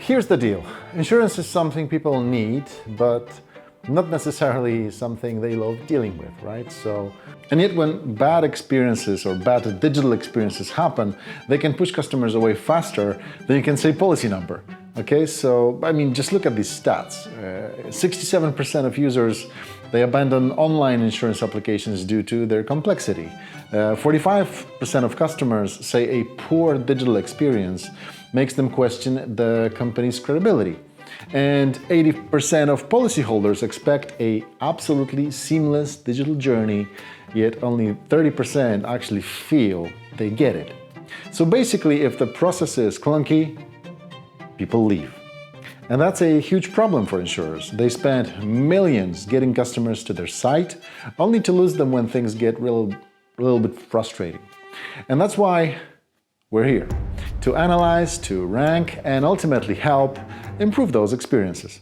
Here's the deal. Insurance is something people need, but not necessarily something they love dealing with, right? And yet when bad experiences or bad digital experiences happen, they can push customers away faster than you can say policy number. Okay, so I mean, just look at these stats. 67% of users, they abandon online insurance applications due to their complexity. 45% of customers say a poor digital experience makes them question the company's credibility. And 80% of policyholders expect an absolutely seamless digital journey, yet only 30% actually feel they get it. So basically, if the process is clunky, people leave. And that's a huge problem for insurers. They spend millions getting customers to their site, only to lose them when things get a little bit frustrating. And that's why we're here, to analyze, to rank, and ultimately help improve those experiences.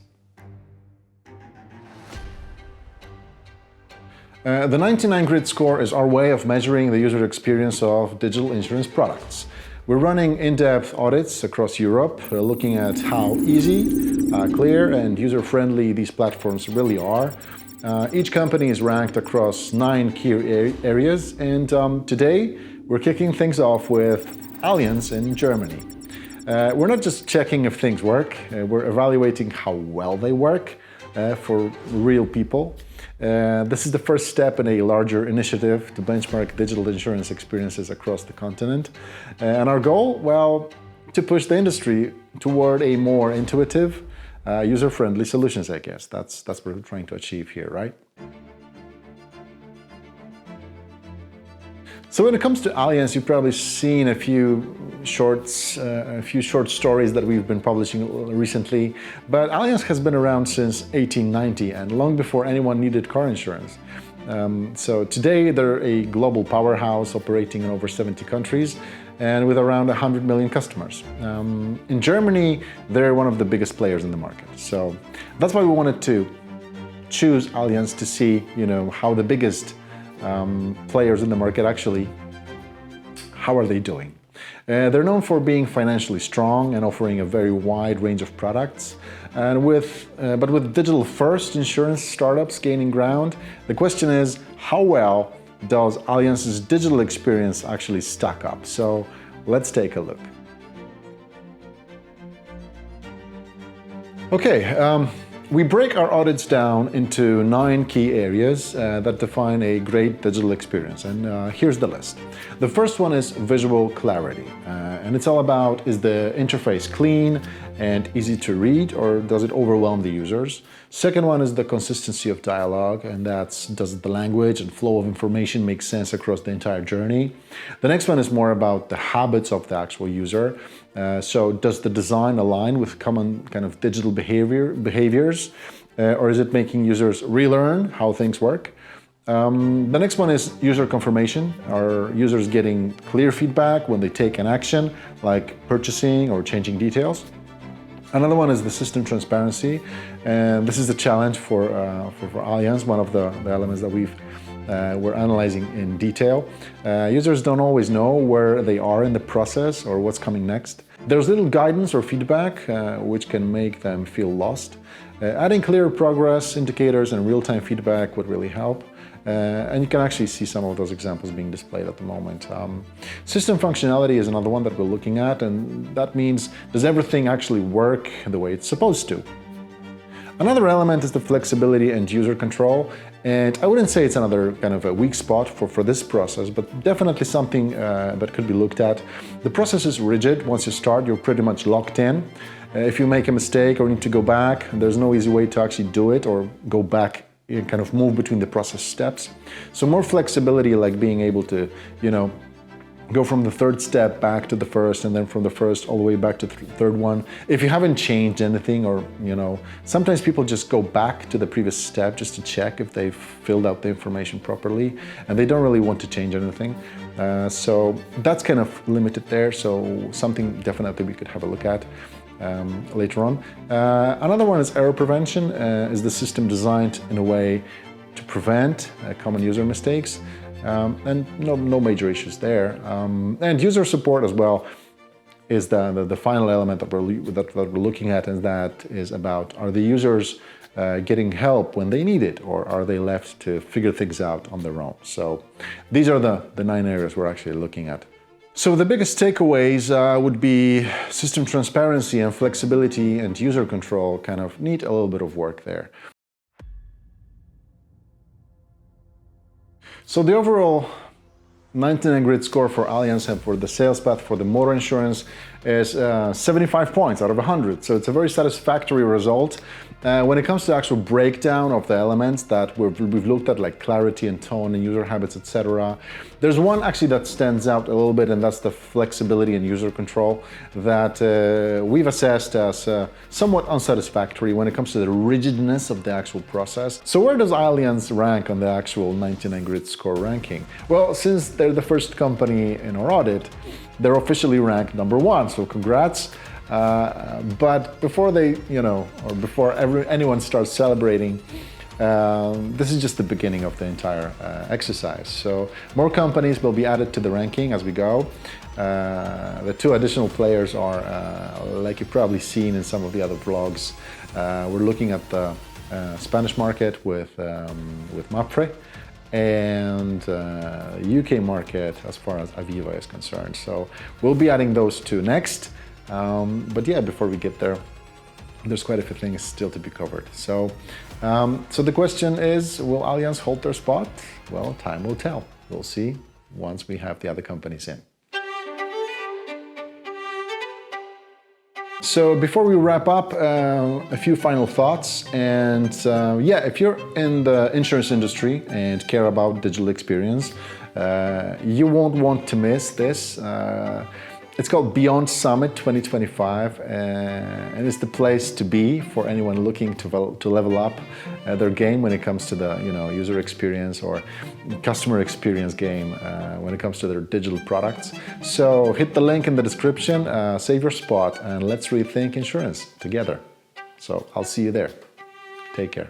The 99 Grid score is our way of measuring the user experience of digital insurance products. We're running in-depth audits across Europe, looking at how easy, clear, and user-friendly these platforms really are. Each company is ranked across 9 key areas, and today we're kicking things off with Allianz in Germany. We're not just checking if things work, we're evaluating how well they work for real people. This is the first step in a larger initiative to benchmark digital insurance experiences across the continent. And our goal, well, to push the industry toward a more intuitive, user-friendly solutions, I guess. That's what we're trying to achieve here, right? So when it comes to Allianz, you've probably seen a few short stories that we've been publishing recently. But Allianz has been around since 1890 and long before anyone needed car insurance. So today they're a global powerhouse operating in over 70 countries and with around 100 million customers. In Germany, they're one of the biggest players in the market. So that's why we wanted to choose Allianz to see, how the biggest players in the market actually, how are they doing? They're known for being financially strong and offering a very wide range of products. And but with digital-first insurance startups gaining ground, the question is, how well does Allianz's digital experience actually stack up? So let's take a look. Okay. We break our audits down into 9 key areas that define a great digital experience, and here's the list. The first one is visual clarity, and it's all about, is the interface clean and easy to read, or does it overwhelm the users? Second one is the consistency of dialogue, and that's, does the language and flow of information make sense across the entire journey? The next one is more about the habits of the actual user. So does the design align with common kind of digital behaviors, or is it making users relearn how things work? The next one is user confirmation. Are users getting clear feedback when they take an action, like purchasing or changing details? Another one is the system transparency, and this is the challenge for Allianz, one of the elements that we're analyzing in detail. Users don't always know where they are in the process or what's coming next. There's little guidance or feedback, which can make them feel lost. Adding clear progress indicators and real-time feedback would really help. And you can actually see some of those examples being displayed at the moment. System functionality is another one that we're looking at, and that means, does everything actually work the way it's supposed to? Another element is the flexibility and user control, and I wouldn't say it's another kind of a weak spot for this process, but definitely something that could be looked at. The process is rigid. Once you start, you're pretty much locked in. If you make a mistake or need to go back, there's no easy way to actually do it or go back, you kind of move between the process steps. So more flexibility, like being able to, go from the third step back to the first, and then from the first all the way back to the third one. If you haven't changed anything, or, sometimes people just go back to the previous step just to check if they've filled out the information properly, and they don't really want to change anything. So that's kind of limited there. So something definitely we could have a look at later on. Another one is error prevention. Is the system designed in a way to prevent common user mistakes? And no major issues there. And user support as well. is the final element that we're looking at, and that is about, are the users getting help when they need it, or are they left to figure things out on their own? So these are the 9 areas we're actually looking at. So the biggest takeaways would be system transparency and flexibility and user control kind of need a little bit of work there. So the overall 99 grid score for Allianz and for the sales path for the motor insurance is 75 points out of 100. So it's a very satisfactory result. When it comes to the actual breakdown of the elements that we've looked at, like clarity and tone and user habits, etc., there's one actually that stands out a little bit, and that's the flexibility and user control that we've assessed as somewhat unsatisfactory when it comes to the rigidness of the actual process. So where does Allianz rank on the actual 99 grid score ranking? Well, since they're the first company in our audit, they're officially ranked number 1, so congrats. But before they, before anyone starts celebrating, this is just the beginning of the entire exercise. So more companies will be added to the ranking as we go. The 2 additional players are, like you've probably seen in some of the other vlogs, we're looking at the Spanish market with Mapfre, and UK market as far as Aviva is concerned. So we'll be adding those 2 next. But yeah, before we get there, there's quite a few things still to be covered. So the question is, will Allianz hold their spot? Well, time will tell. We'll see once we have the other companies in. So before we wrap up, a few final thoughts. And yeah, if you're in the insurance industry and care about digital experience, you won't want to miss this. It's called Beyond Summit 2025, and it's the place to be for anyone looking to level up their game when it comes to the user experience or customer experience game when it comes to their digital products. So hit the link in the description, save your spot, and let's rethink insurance together. So I'll see you there. Take care.